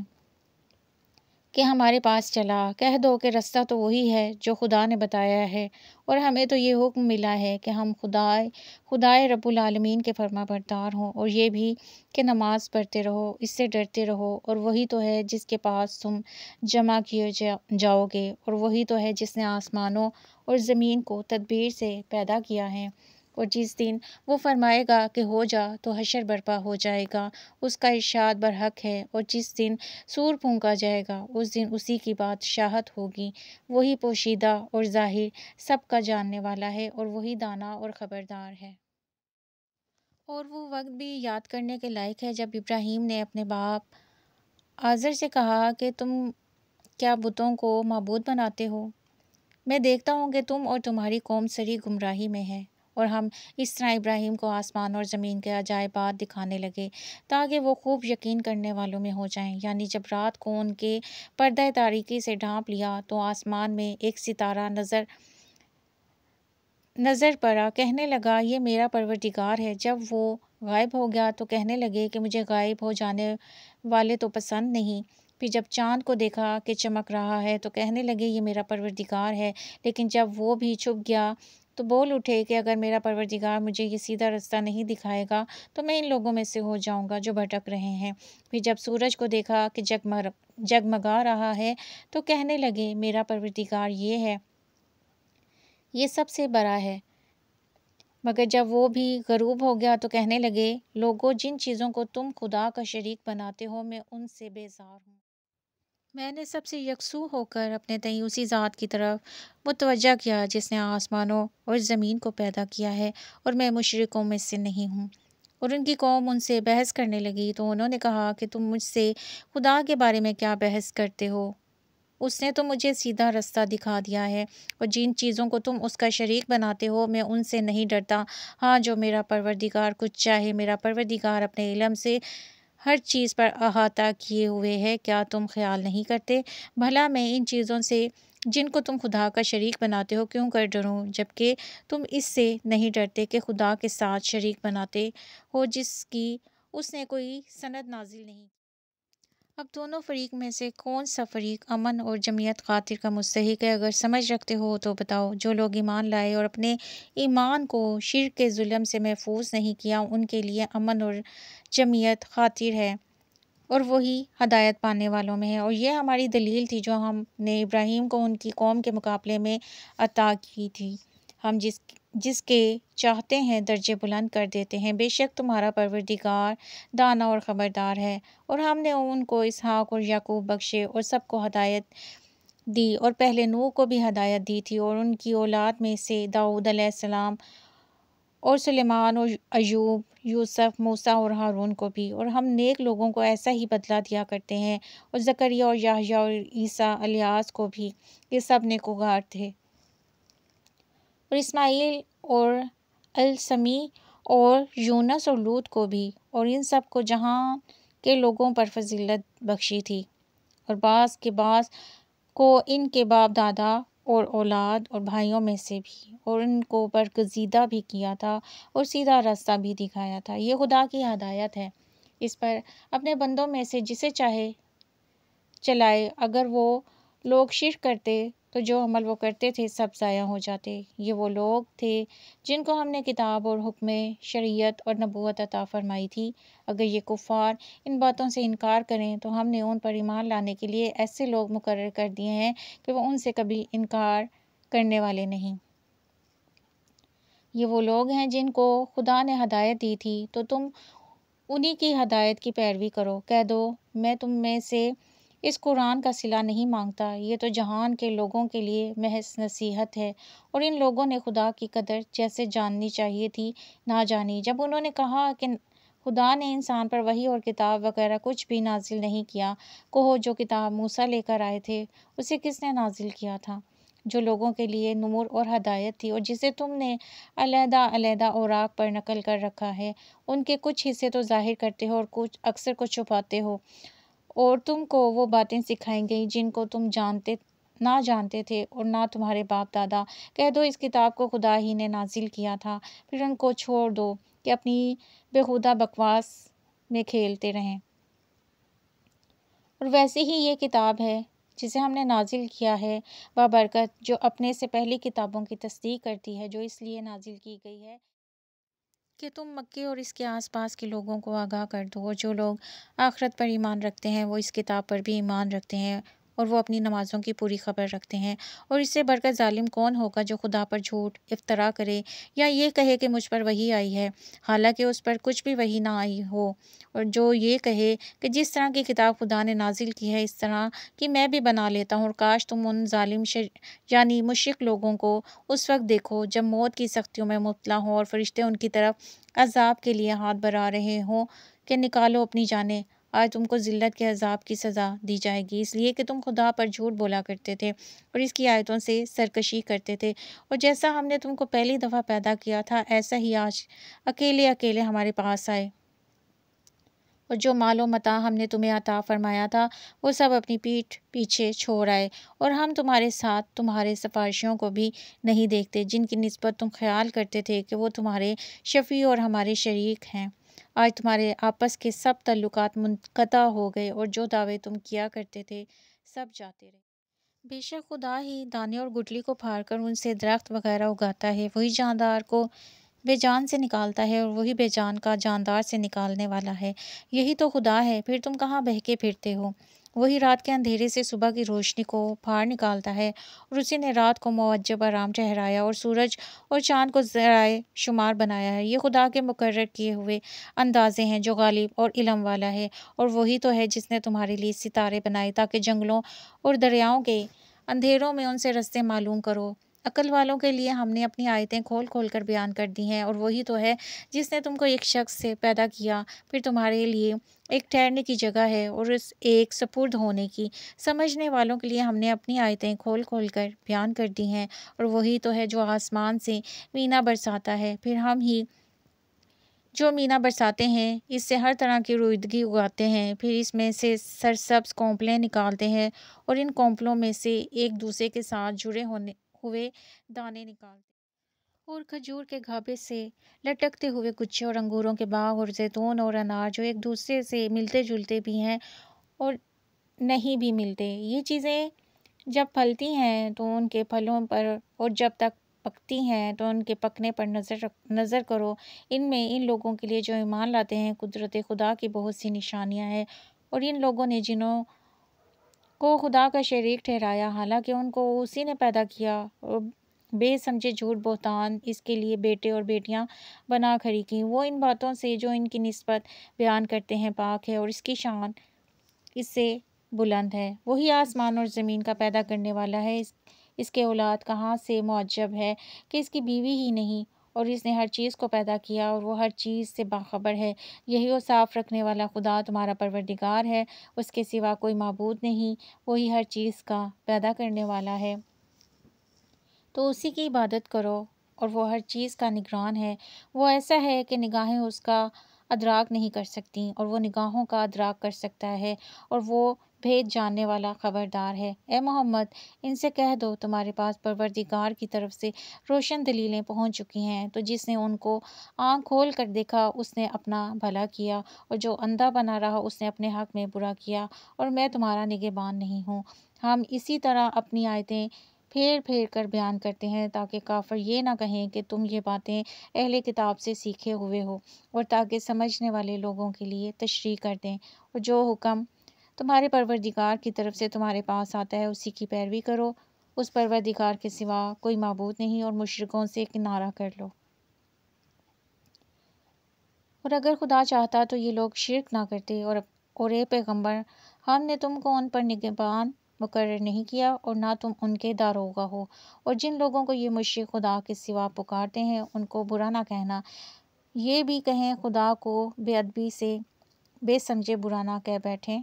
کہ ہمارے پاس چلا۔ کہہ دو کہ رستہ تو وہی ہے جو خدا نے بتایا ہے، اور ہمیں تو یہ حکم ملا ہے کہ ہم خدائے رب العالمین کے فرما بردار ہوں، اور یہ بھی کہ نماز پڑھتے رہو، اس سے ڈرتے رہو، اور وہی تو ہے جس کے پاس تم جمع کیے جاؤ گے، اور وہی تو ہے جس نے آسمانوں اور زمین کو تدبیر سے پیدا کیا ہے، اور جس دن وہ فرمائے گا کہ ہو جا تو حشر برپا ہو جائے گا، اس کا ارشاد برحق ہے، اور جس دن سور پھونکا جائے گا اس دن اسی کی بادشاہت ہوگی۔ وہی پوشیدہ اور ظاہر سب کا جاننے والا ہے، اور وہی دانا اور خبردار ہے۔ اور وہ وقت بھی یاد کرنے کے لائق ہے جب ابراہیم نے اپنے باپ آزر سے کہا کہ تم کیا بتوں کو معبود بناتے ہو؟ میں دیکھتا ہوں کہ تم اور تمہاری قوم سری گمراہی میں ہے۔ اور ہم اس طرح ابراہیم کو آسمان اور زمین کے عجائبات دکھانے لگے تاکہ وہ خوب یقین کرنے والوں میں ہو جائیں۔ یعنی جب رات کو ان کے پردہ تاریکی سے ڈھانپ لیا تو آسمان میں ایک ستارہ نظر پڑا، کہنے لگا یہ میرا پروردگار ہے۔ جب وہ غائب ہو گیا تو کہنے لگے کہ مجھے غائب ہو جانے والے تو پسند نہیں۔ پھر جب چاند کو دیکھا کہ چمک رہا ہے تو کہنے لگے یہ میرا پروردگار ہے۔ لیکن جب وہ بھی چھپ گیا تو بول اٹھے کہ اگر میرا پروردگار مجھے یہ سیدھا رستہ نہیں دکھائے گا تو میں ان لوگوں میں سے ہو جاؤں گا جو بھٹک رہے ہیں۔ پھر جب سورج کو دیکھا کہ جگمگا رہا ہے تو کہنے لگے میرا پروردگار یہ ہے، یہ سب سے بڑا ہے۔ مگر جب وہ بھی غروب ہو گیا تو کہنے لگے لوگو جن چیزوں کو تم خدا کا شریک بناتے ہو میں ان سے بیزار ہوں۔ میں نے سب سے یکسو ہو کر اپنے تئیں اسی ذات کی طرف متوجہ کیا جس نے آسمانوں اور زمین کو پیدا کیا ہے، اور میں مشرکوں میں سے نہیں ہوں۔ اور ان کی قوم ان سے بحث کرنے لگی تو انہوں نے کہا کہ تم مجھ سے خدا کے بارے میں کیا بحث کرتے ہو؟ اس نے تو مجھے سیدھا رستہ دکھا دیا ہے، اور جن چیزوں کو تم اس کا شریک بناتے ہو میں ان سے نہیں ڈرتا، ہاں جو میرا پروردگار کچھ چاہے۔ میرا پروردگار اپنے علم سے ہر چیز پر احاطہ کیے ہوئے ہے، کیا تم خیال نہیں کرتے؟ بھلا میں ان چیزوں سے جن کو تم خدا کا شریک بناتے ہو کیوں کر ڈروں، جبکہ تم اس سے نہیں ڈرتے کہ خدا کے ساتھ شریک بناتے ہو جس کی اس نے کوئی سند نازل نہیں کی۔ اب دونوں فریق میں سے کون سا فریق امن اور جمعیت خاطر کا مستحق ہے؟ اگر سمجھ رکھتے ہو تو بتاؤ۔ جو لوگ ایمان لائے اور اپنے ایمان کو شرک کے ظلم سے محفوظ نہیں کیا ان کے لیے امن اور جمعیت خاطر ہے، اور وہی ہدایت پانے والوں میں ہے۔ اور یہ ہماری دلیل تھی جو ہم نے ابراہیم کو ان کی قوم کے مقابلے میں عطا کی تھی، ہم جس کے چاہتے ہیں درجے بلند کر دیتے ہیں۔ بے شک تمہارا پروردگار دانا اور خبردار ہے۔ اور ہم نے ان کو اسحاق اور یعقوب بخشے اور سب کو ہدایت دی، اور پہلے نوح کو بھی ہدایت دی تھی، اور ان کی اولاد میں سے داؤد علیہ السلام اور سلیمان اور ایوب، یوسف، موسیٰ اور ہارون کو بھی۔ اور ہم نیک لوگوں کو ایسا ہی بدلہ دیا کرتے ہیں، اور زکریا اور یحییٰ اور عیسیٰ الیاس کو بھی، یہ سب نیکوکار تھے۔ اور اسماعیل اور السمی اور یونس اور لوط کو بھی، اور ان سب کو جہاں کے لوگوں پر فضیلت بخشی تھی، اور بعض کے بعض کو ان کے باپ دادا اور اولاد اور بھائیوں میں سے بھی، اور ان کو برگزیدہ بھی کیا تھا اور سیدھا راستہ بھی دکھایا تھا۔ یہ خدا کی ہدایت ہے۔ اس پر اپنے بندوں میں سے جسے چاہے چلائے۔ اگر وہ لوگ شرک کرتے تو جو عمل وہ کرتے تھے سب ضائع ہو جاتے۔ یہ وہ لوگ تھے جن کو ہم نے کتاب اور حکم شریعت اور نبوت عطا فرمائی تھی۔ اگر یہ کفار ان باتوں سے انکار کریں تو ہم نے ان پر ایمان لانے کے لیے ایسے لوگ مقرر کر دیے ہیں کہ وہ ان سے کبھی انکار کرنے والے نہیں۔ یہ وہ لوگ ہیں جن کو خدا نے ہدایت دی تھی تو تم انہی کی ہدایت کی پیروی کرو۔ کہہ دو میں تم میں سے اس قرآن کا صلہ نہیں مانگتا، یہ تو جہان کے لوگوں کے لیے محض نصیحت ہے۔ اور ان لوگوں نے خدا کی قدر جیسے جاننی چاہیے تھی نہ جانی۔ جب انہوں نے کہا کہ خدا نے انسان پر وحی اور کتاب وغیرہ کچھ بھی نازل نہیں کیا، کہو جو کتاب موسیٰ لے کر آئے تھے اسے کس نے نازل کیا تھا، جو لوگوں کے لیے نور اور ہدایت تھی، اور جسے تم نے علیحدہ علیحدہ اوراق پر نقل کر رکھا ہے۔ ان کے کچھ حصے تو ظاہر کرتے ہو اور کچھ اکثر کو چھپاتے ہو، اور تم کو وہ باتیں سکھائی گئیں جن کو تم نہ جانتے تھے اور نہ تمہارے باپ دادا۔ کہہ دو اس کتاب کو خدا ہی نے نازل کیا تھا، پھر ان کو چھوڑ دو کہ اپنی بیہودہ بکواس میں کھیلتے رہیں۔ اور ویسے ہی یہ کتاب ہے جسے ہم نے نازل کیا ہے بابرکت، جو اپنے سے پہلی کتابوں کی تصدیق کرتی ہے، جو اس لیے نازل کی گئی ہے کہ تم مکے اور اس کے آس پاس کے لوگوں کو آگاہ کر دو، اور جو لوگ آخرت پر ایمان رکھتے ہیں وہ اس کتاب پر بھی ایمان رکھتے ہیں اور وہ اپنی نمازوں کی پوری خبر رکھتے ہیں۔ اور اس سے بڑھ کر ظالم کون ہوگا جو خدا پر جھوٹ افطرا کرے یا یہ کہے کہ مجھ پر وحی آئی ہے، حالانکہ اس پر کچھ بھی وحی نہ آئی ہو، اور جو یہ کہے کہ جس طرح کی کتاب خدا نے نازل کی ہے اس طرح کی میں بھی بنا لیتا ہوں۔ اور کاش تم ان ظالم یعنی مشرک لوگوں کو اس وقت دیکھو جب موت کی سختیوں میں مبتلا ہوں اور فرشتے ان کی طرف عذاب کے لیے ہاتھ بڑھا رہے ہوں کہ نکالو اپنی جانیں، آج تم کو ذلت کے عذاب کی سزا دی جائے گی، اس لیے کہ تم خدا پر جھوٹ بولا کرتے تھے اور اس کی آیتوں سے سرکشی کرتے تھے۔ اور جیسا ہم نے تم کو پہلی دفعہ پیدا کیا تھا ایسا ہی آج اکیلے اکیلے ہمارے پاس آئے، اور جو مال و متاع ہم نے تمہیں عطا فرمایا تھا وہ سب اپنی پیٹھ پیچھے چھوڑ آئے، اور ہم تمہارے ساتھ تمہارے سفارشیوں کو بھی نہیں دیکھتے جن کی نسبت تم خیال کرتے تھے کہ وہ تمہارے شفیع اور ہمارے شریک ہیں۔ آج تمہارے آپس کے سب تعلقات منقطع ہو گئے اور جو دعوے تم کیا کرتے تھے سب جاتے رہے۔ بے شک خدا ہی دانے اور گٹلی کو پھاڑ کر ان سے درخت وغیرہ اگاتا ہے، وہی جاندار کو بے جان سے نکالتا ہے اور وہی بے جان کا جاندار سے نکالنے والا ہے۔ یہی تو خدا ہے، پھر تم کہاں بہکے پھرتے ہو؟ وہی رات کے اندھیرے سے صبح کی روشنی کو پھاڑ نکالتا ہے، اور اسی نے رات کو موجب آرام ٹھہرایا اور سورج اور چاند کو ذرائع شمار بنایا ہے۔ یہ خدا کے مقرر کیے ہوئے اندازے ہیں جو غالب اور علم والا ہے، اور وہی تو ہے جس نے تمہارے لیے ستارے بنائے تاکہ جنگلوں اور دریاؤں کے اندھیروں میں ان سے رستے معلوم کرو۔ عقل والوں کے لیے ہم نے اپنی آیتیں کھول کھول کر بیان کر دی ہیں، اور وہی تو ہے جس نے تم کو ایک شخص سے پیدا کیا، پھر تمہارے لیے ایک ٹھہرنے کی جگہ ہے اور اس ایک سپرد ہونے کی۔ سمجھنے والوں کے لیے ہم نے اپنی آیتیں کھول کھول کر بیان کر دی ہیں، اور وہی تو ہے جو آسمان سے مینا برساتا ہے، پھر ہم ہی جو مینا برساتے ہیں اس سے ہر طرح کی رویدگی اگاتے ہیں، پھر اس میں سے سرسبز کونپلیں نکالتے ہیں اور ان کونپلوں میں سے ایک دوسرے کے ساتھ جڑے ہوئے دانے نکالتے ہیں، اور کھجور کے گھابے سے لٹکتے ہوئے گچھے، اور انگوروں کے باغ اور زیتون اور انار جو ایک دوسرے سے ملتے جلتے بھی ہیں اور نہیں بھی ملتے۔ یہ چیزیں جب پھلتی ہیں تو ان کے پھلوں پر، اور جب تک پکتی ہیں تو ان کے پکنے پر نظر کرو، ان میں ان لوگوں کے لیے جو ایمان لاتے ہیں قدرت خدا کی بہت سی نشانیاں ہیں۔ اور ان لوگوں نے جنہوں کو خدا کا شریک ٹھہرایا حالانکہ ان کو اسی نے پیدا کیا، اور بے سمجھے جھوٹ بہتان اس کے لیے بیٹے اور بیٹیاں بنا کھڑی کی، وہ ان باتوں سے جو ان کی نسبت بیان کرتے ہیں پاک ہے، اور اس کی شان اس سے بلند ہے۔ وہی آسمان اور زمین کا پیدا کرنے والا ہے، اس کے اولاد کہاں سے معجب ہے کہ اس کی بیوی ہی نہیں، اور اس نے ہر چیز کو پیدا کیا اور وہ ہر چیز سے باخبر ہے۔ یہی وہ صاف رکھنے والا خدا تمہارا پروردگار ہے، اس کے سوا کوئی معبود نہیں، وہی ہر چیز کا پیدا کرنے والا ہے، تو اسی کی عبادت کرو، اور وہ ہر چیز کا نگران ہے۔ وہ ایسا ہے کہ نگاہیں اس کا ادراک نہیں کر سکتیں اور وہ نگاہوں کا ادراک کر سکتا ہے، اور وہ بھید جاننے والا خبردار ہے۔ اے محمد، ان سے کہہ دو تمہارے پاس پروردگار کی طرف سے روشن دلیلیں پہنچ چکی ہیں، تو جس نے ان کو آنکھ کھول کر دیکھا اس نے اپنا بھلا کیا، اور جو اندھا بنا رہا اس نے اپنے حق میں برا کیا، اور میں تمہارا نگہبان نہیں ہوں۔ ہم اسی طرح اپنی آیتیں پھیر پھیر کر بیان کرتے ہیں تاکہ کافر یہ نہ کہیں کہ تم یہ باتیں اہل کتاب سے سیکھے ہوئے ہو، اور تاکہ سمجھنے والے لوگوں کے لیے تشریح کر دیں، اور جو حکم تمہارے پروردگار کی طرف سے تمہارے پاس آتا ہے اسی کی پیروی کرو۔ اس پروردگار کے سوا کوئی معبود نہیں، اور مشرکوں سے کنارہ کر لو۔ اور اگر خدا چاہتا تو یہ لوگ شرک نہ کرتے، اور اے پیغمبر، ہم نے تم کو ان پر نگہبان مقرر نہیں کیا، اور نہ تم ان کے داروغہ ہو، اور جن لوگوں کو یہ مشرک خدا کے سوا پکارتے ہیں ان کو برا نہ کہنا، یہ بھی کہیں خدا کو بے ادبی سے بے سمجھے برا نہ کہہ بیٹھیں۔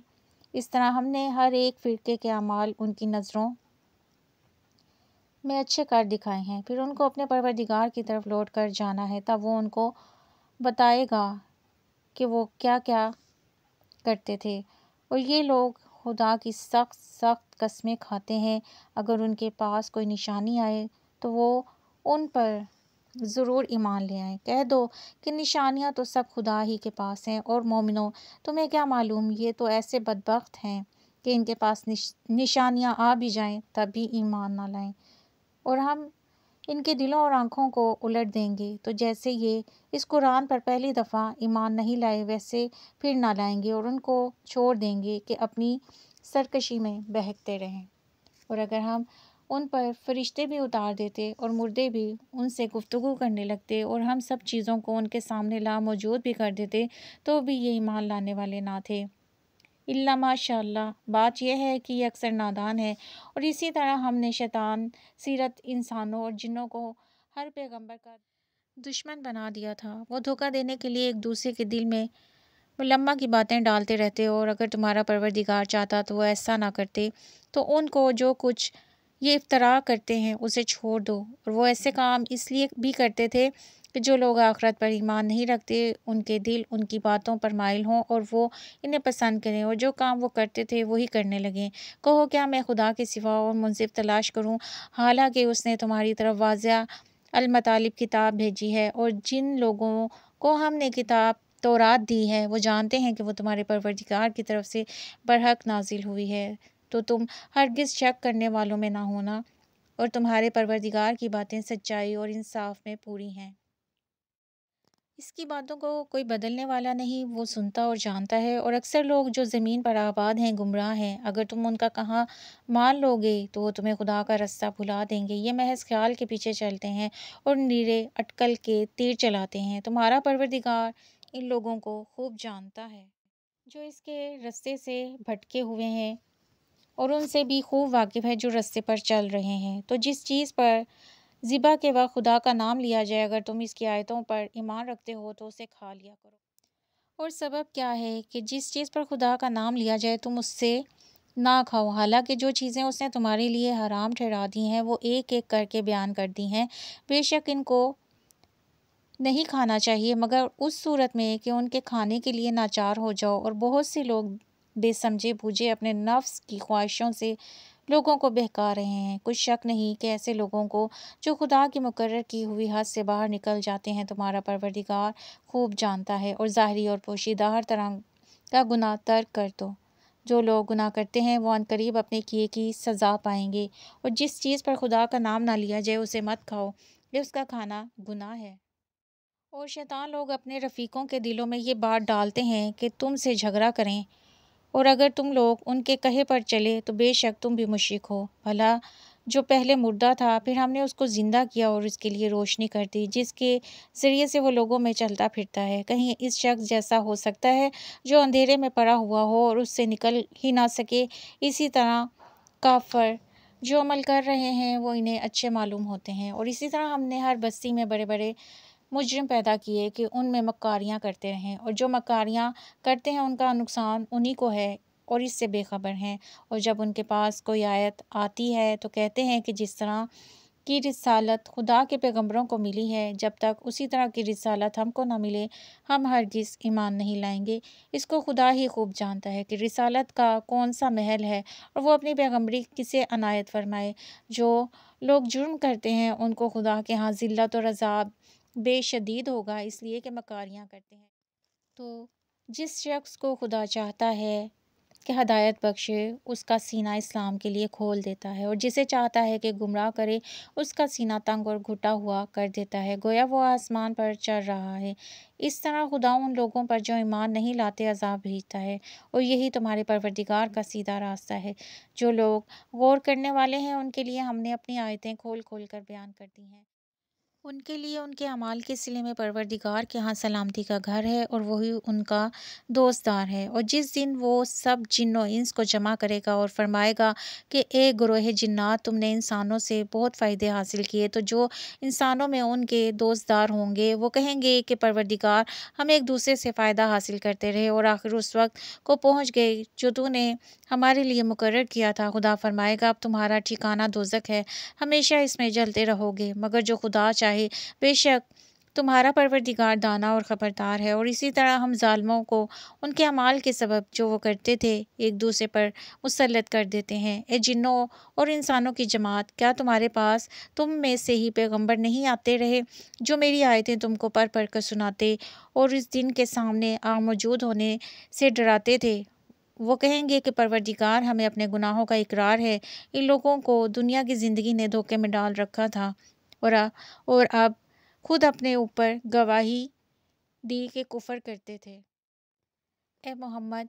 اس طرح ہم نے ہر ایک فرقے کے اعمال ان کی نظروں میں اچھے کر دکھائے ہیں، پھر ان کو اپنے پروردگار کی طرف لوٹ کر جانا ہے، تب وہ ان کو بتائے گا کہ وہ کیا کیا کرتے تھے۔ اور یہ لوگ خدا کی سخت سخت قسمیں کھاتے ہیں، اگر ان کے پاس کوئی نشانی آئے تو وہ ان پر ضرور ایمان لے آئیں۔ کہہ دو کہ نشانیاں تو سب خدا ہی کے پاس ہیں، اور مومنوں تمہیں کیا معلوم، یہ تو ایسے بدبخت ہیں کہ ان کے پاس نشانیاں آ بھی جائیں تب بھی ایمان نہ لائیں، اور ہم ان کے دلوں اور آنکھوں کو الٹ دیں گے، تو جیسے یہ اس قرآن پر پہلی دفعہ ایمان نہیں لائے ویسے پھر نہ لائیں گے، اور ان کو چھوڑ دیں گے کہ اپنی سرکشی میں بہکتے رہیں۔ اور اگر ہم ان پر فرشتے بھی اتار دیتے اور مردے بھی ان سے گفتگو کرنے لگتے، اور ہم سب چیزوں کو ان کے سامنے لاموجود بھی کر دیتے، تو بھی یہ ایمان لانے والے نہ تھے، الا ماشاء اللہ۔ بات یہ ہے کہ یہ اکثر نادان ہے۔ اور اسی طرح ہم نے شیطان سیرت انسانوں اور جنوں کو ہر پیغمبر کا دشمن بنا دیا تھا۔ وہ دھوکہ دینے کے لیے ایک دوسرے کے دل میں ملمہ کی باتیں ڈالتے رہتے، اور اگر تمہارا پروردگار چاہتا تو وہ ایسا نہ کرتے۔ تو ان کو جو کچھ یہ افترا کرتے ہیں اسے چھوڑ دو، اور وہ ایسے کام اس لیے بھی کرتے تھے کہ جو لوگ آخرت پر ایمان نہیں رکھتے ان کے دل ان کی باتوں پر مائل ہوں اور وہ انہیں پسند کریں، اور جو کام وہ کرتے تھے وہی کرنے لگیں۔ کہو کیا میں خدا کے سوا اور منصف تلاش کروں، حالانکہ اس نے تمہاری طرف واضح المطالب کتاب بھیجی ہے، اور جن لوگوں کو ہم نے کتاب تورات دی ہے وہ جانتے ہیں کہ وہ تمہارے پروردگار کی طرف سے برحق نازل ہوئی ہے، تو تم ہرگز شک کرنے والوں میں نہ ہونا، اور تمہارے پروردگار کی باتیں سچائی اور انصاف میں پوری ہیں۔ اس کی باتوں کو کوئی بدلنے والا نہیں، وہ سنتا اور جانتا ہے۔ اور اکثر لوگ جو زمین پر آباد ہیں گمراہ ہیں، اگر تم ان کا کہاں مان لو گے تو وہ تمہیں خدا کا رستہ بھلا دیں گے۔ یہ محض خیال کے پیچھے چلتے ہیں اور نیرے اٹکل کے تیر چلاتے ہیں۔ تمہارا پروردگار ان لوگوں کو خوب جانتا ہے جو اس کے رستے سے بھٹکے ہوئے ہیں، اور ان سے بھی خوب واقف ہے جو رستے پر چل رہے ہیں۔ تو جس چیز پر ذبح کے وقت خدا کا نام لیا جائے، اگر تم اس کی آیتوں پر ایمان رکھتے ہو تو اسے کھا لیا کرو۔ اور سبب کیا ہے کہ جس چیز پر خدا کا نام لیا جائے تم اس سے نہ کھاؤ، حالانکہ جو چیزیں اس نے تمہارے لیے حرام ٹھہرا دی ہیں وہ ایک ایک کر کے بیان کر دی ہیں۔ بے شک ان کو نہیں کھانا چاہیے مگر اس صورت میں کہ ان کے کھانے کے لیے ناچار ہو جاؤ، اور بہت سے لوگ بے سمجھے بوجھے اپنے نفس کی خواہشوں سے لوگوں کو بہکا رہے ہیں۔ کچھ شک نہیں کہ ایسے لوگوں کو جو خدا کی مقرر کی ہوئی حد سے باہر نکل جاتے ہیں تمہارا پروردگار خوب جانتا ہے۔ اور ظاہری اور پوشیدہ ہر طرح کا گناہ ترک کر دو۔ جو لوگ گناہ کرتے ہیں وہ عنقریب اپنے کیے کی سزا پائیں گے، اور جس چیز پر خدا کا نام نہ لیا جائے اسے مت کھاؤ، یہ اس کا کھانا گناہ ہے۔ اور شیطان لوگ اپنے رفیقوں کے دلوں میں یہ بات ڈالتے ہیں کہ تم سے جھگڑا کریں، اور اگر تم لوگ ان کے کہے پر چلے تو بے شک تم بھی مشرک ہو۔ بھلا جو پہلے مردہ تھا پھر ہم نے اس کو زندہ کیا اور اس کے لیے روشنی کر دی، جس کے ذریعے سے وہ لوگوں میں چلتا پھرتا ہے۔ کہیں اس شخص جیسا ہو سکتا ہے جو اندھیرے میں پڑا ہوا ہو اور اس سے نکل ہی نہ سکے؟ اسی طرح کافر جو عمل کر رہے ہیں وہ انہیں اچھے معلوم ہوتے ہیں۔ اور اسی طرح ہم نے ہر بستی میں بڑے بڑے مجرم پیدا کیے کہ ان میں مکاریاں کرتے رہیں، اور جو مکاریاں کرتے ہیں ان کا نقصان انہی کو ہے اور اس سے بے خبر ہیں۔ اور جب ان کے پاس کوئی آیت آتی ہے تو کہتے ہیں کہ جس طرح کی رسالت خدا کے پیغمبروں کو ملی ہے، جب تک اسی طرح کی رسالت ہم کو نہ ملے ہم ہرگز ایمان نہیں لائیں گے۔ اس کو خدا ہی خوب جانتا ہے کہ رسالت کا کون سا محل ہے اور وہ اپنی پیغمبری کسے عنایت فرمائے۔ جو لوگ جرم کرتے ہیں ان کو خدا کے ہاں ذلت اور عذاب بے شدید ہوگا، اس لیے کہ مکاریاں کرتے ہیں۔ تو جس شخص کو خدا چاہتا ہے کہ ہدایت بخشے اس کا سینہ اسلام کے لیے کھول دیتا ہے، اور جسے چاہتا ہے کہ گمراہ کرے اس کا سینہ تنگ اور گھٹا ہوا کر دیتا ہے، گویا وہ آسمان پر چڑھ رہا ہے۔ اس طرح خدا ان لوگوں پر جو ایمان نہیں لاتے عذاب بھیجتا ہے، اور یہی تمہارے پروردگار کا سیدھا راستہ ہے۔ جو لوگ غور کرنے والے ہیں ان کے لیے ہم نے اپنی آیتیں کھول کھول کر بیان کر دی ہیں۔ ان کے لیے ان کے اعمال کے صلے میں پروردگار کے ہاں سلامتی کا گھر ہے، اور وہی ان کا دوستدار ہے۔ اور جس دن وہ سب جن و انس کو جمع کرے گا اور فرمائے گا کہ اے گروہ جنات، تم نے انسانوں سے بہت فائدے حاصل کیے، تو جو انسانوں میں ان کے دوستدار ہوں گے وہ کہیں گے کہ پروردگار، ہم ایک دوسرے سے فائدہ حاصل کرتے رہے اور آخر اس وقت کو پہنچ گئے جو تو نے ہمارے لیے مقرر کیا تھا۔ خدا فرمائے گا اب تمہارا ٹھکانہ دوزخ ہے، ہمیشہ اس میں جلتے رہو گے، مگر جو خدا چاہے بے شک تمہارا پروردگار دانا اور خبردار ہے۔ اور اسی طرح ہم ظالموں کو ان کے اعمال کے سبب جو وہ کرتے تھے ایک دوسرے پر مسلط کر دیتے ہیں۔ اے جنوں اور انسانوں کی جماعت، کیا تمہارے پاس تم میں سے ہی پیغمبر نہیں آتے رہے جو میری آیتیں تم کو پڑھ پڑھ کر سناتے اور اس دن کے سامنے موجود ہونے سے ڈراتے تھے؟ وہ کہیں گے کہ پروردگار، ہمیں اپنے گناہوں کا اقرار ہے، ان لوگوں کو دنیا کی زندگی نے دھوکے میں ڈال رکھا تھا اور اب خود اپنے اوپر گواہی دی کہ کفر کرتے تھے۔ اے محمد،